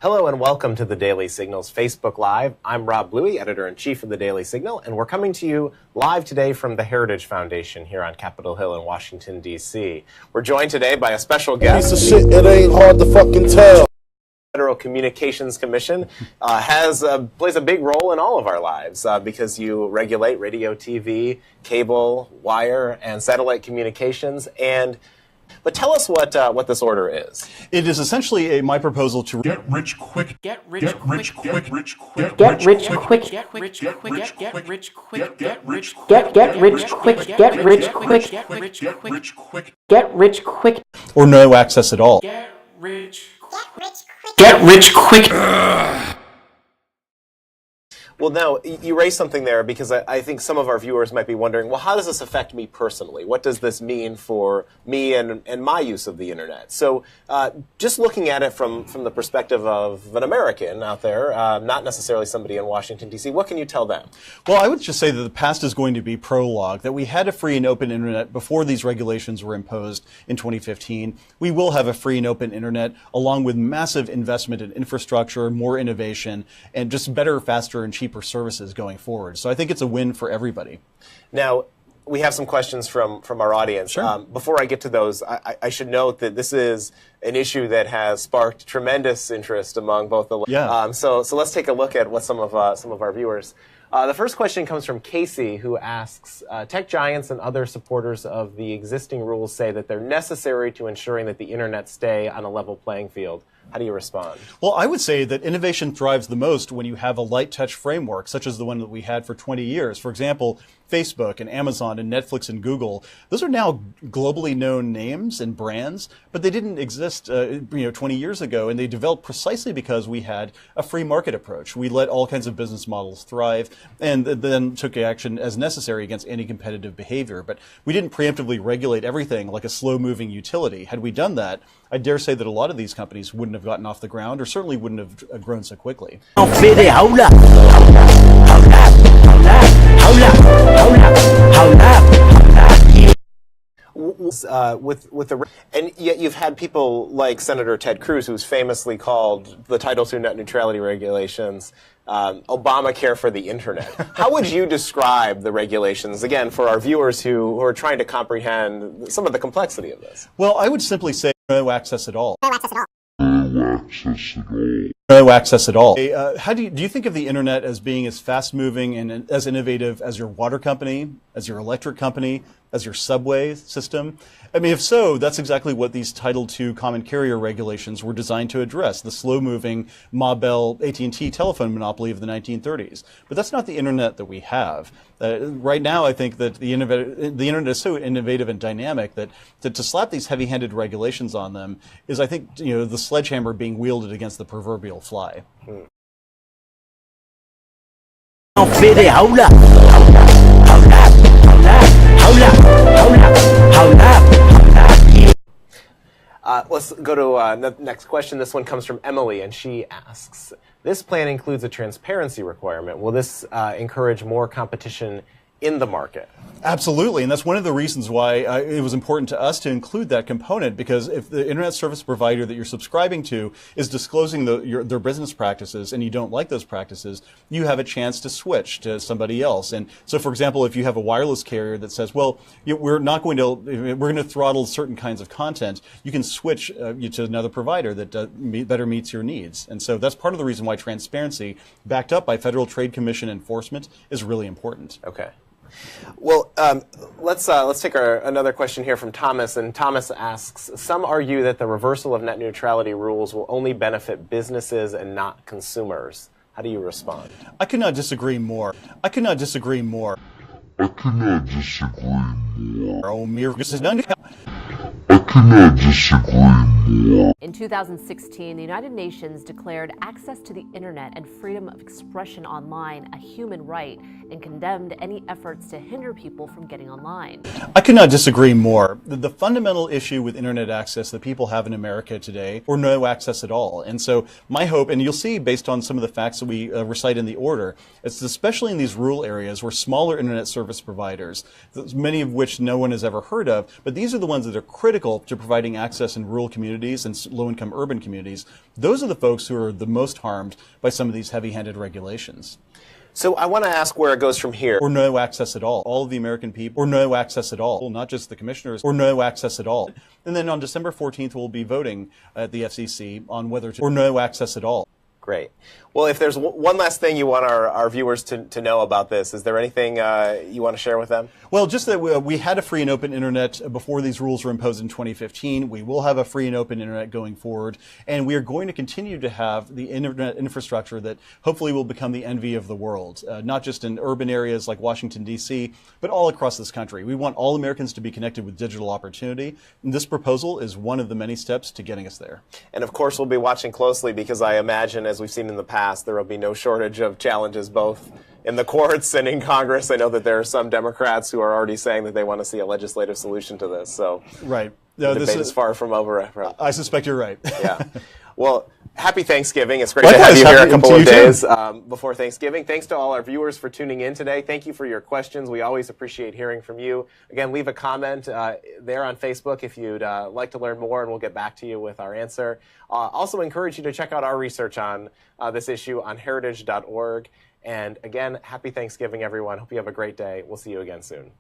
Hello and welcome to the Daily Signal's Facebook Live. I'm Rob Bluey, Editor-in-Chief of the Daily Signal, and we're coming to you live today from the Heritage Foundation here on Capitol Hill in Washington, D.C. We're joined today by a special guest. Piece of shit, it ain't hard to fucking tell. Federal Communications Commission plays a big role in all of our lives because you regulate radio, TV, cable, wire, and satellite communications. But tell us what this order is. It is essentially my proposal to get rich quick. Get rich quick. Get rich quick. Get rich quick. Get rich quick. Get rich quick. Get rich quick. Get rich quick. Get rich quick. Get rich quick. Get rich quick. Or no access at all. Get rich quick. Get rich quick. Well, now, you raised something there because I think some of our viewers might be wondering, well, how does this affect me personally? What does this mean for me and my use of the Internet? So just looking at it from the perspective of an American out there, not necessarily somebody in Washington, D.C., what can you tell them? Well, I would just say that the past is going to be prologue, that we had a free and open Internet before these regulations were imposed in 2015. We will have a free and open Internet along with massive investment in infrastructure, more innovation, and just better, faster, and cheaper services going forward. So I think it's a win for everybody. Now, we have some questions from our audience. Sure. Before I get to those, I should note that this is an issue that has sparked tremendous interest among both the so let's take a look at what some of our viewers. The first question comes from Casey, who asks, tech giants and other supporters of the existing rules say that they're necessary to ensuring that the Internet stay on a level playing field. How do you respond? Well, I would say that innovation thrives the most when you have a light touch framework, such as the one that we had for 20 years. For example, Facebook and Amazon and Netflix and Google, those are now globally known names and brands, but they didn't exist 20 years ago, and they developed precisely because we had a free market approach. We let all kinds of business models thrive and then took action as necessary against anti-competitive behavior. But we didn't preemptively regulate everything like a slow-moving utility. Had we done that, I dare say that a lot of these companies wouldn't have gotten off the ground or certainly wouldn't have grown so quickly. And yet you've had people like Senator Ted Cruz, who's famously called the Title II net neutrality regulations Obamacare for the Internet. How would you describe the regulations, again, for our viewers who are trying to comprehend some of the complexity of this? Well, I would simply say no access at all. No access at all. No access at all. How do you think of the Internet as being as fast-moving and as innovative as your water company, as your electric company, as your subway system? I mean, if so, that's exactly what these Title II common carrier regulations were designed to address, the slow-moving Ma Bell AT&T telephone monopoly of the 1930s. But that's not the Internet that we have. Right now, I think that the Internet is so innovative and dynamic that to slap these heavy-handed regulations on them is, I think, the sledgehammer being wielded against the proverbial fly. Let's go to the next question. This one comes from Emily, and she asks, this plan includes a transparency requirement. Will this encourage more competition in the market? Absolutely, and that's one of the reasons why it was important to us to include that component, because if the internet service provider that you're subscribing to is disclosing their business practices and you don't like those practices, you have a chance to switch to somebody else. And so, for example, if you have a wireless carrier that says, well, we're going to throttle certain kinds of content, you can switch to another provider that better meets your needs. And so that's part of the reason why transparency, backed up by Federal Trade Commission enforcement, is really important. Okay. Well, let's take another question here from Thomas, and Thomas asks, some argue that the reversal of net neutrality rules will only benefit businesses and not consumers. How do you respond? I could not disagree more. I could not disagree more. I cannot disagree more. Oh, I cannot disagree more. In 2016, the United Nations declared access to the internet and freedom of expression online a human right and condemned any efforts to hinder people from getting online. I could not disagree more. The fundamental issue with internet access that people have in America today, or no access at all. And so my hope, and you'll see based on some of the facts that we recite in the order, it's especially in these rural areas where smaller internet service providers, many of which no one has ever heard of, but these are the ones that are critical to providing access in rural communities and low-income urban communities, those are the folks who are the most harmed by some of these heavy-handed regulations. So I want to ask where it goes from here. Or no access at all. All of the American people, or no access at all. Well, not just the commissioners, or no access at all. And then on December 14th, we'll be voting at the FCC on whether to, or no access at all. Great. Well, if there's one last thing you want our viewers to know about this, is there anything you want to share with them? Well, just that we had a free and open internet before these rules were imposed in 2015. We will have a free and open internet going forward, and we are going to continue to have the internet infrastructure that hopefully will become the envy of the world, not just in urban areas like Washington, D.C., but all across this country. We want all Americans to be connected with digital opportunity, and this proposal is one of the many steps to getting us there. And of course, we'll be watching closely because I imagine, as we've seen in the past, there will be no shortage of challenges both in the courts and in Congress. I know that there are some Democrats who are already saying that they want to see a legislative solution to this. So right. No, the debate is far from over. I suspect you're right. Yeah. Well, happy Thanksgiving. It's great to have you here a couple of days before Thanksgiving. Thanks to all our viewers for tuning in today. Thank you for your questions. We always appreciate hearing from you. Again, leave a comment there on Facebook if you'd like to learn more, and we'll get back to you with our answer. Also encourage you to check out our research on this issue on heritage.org. And again, happy Thanksgiving, everyone. Hope you have a great day. We'll see you again soon.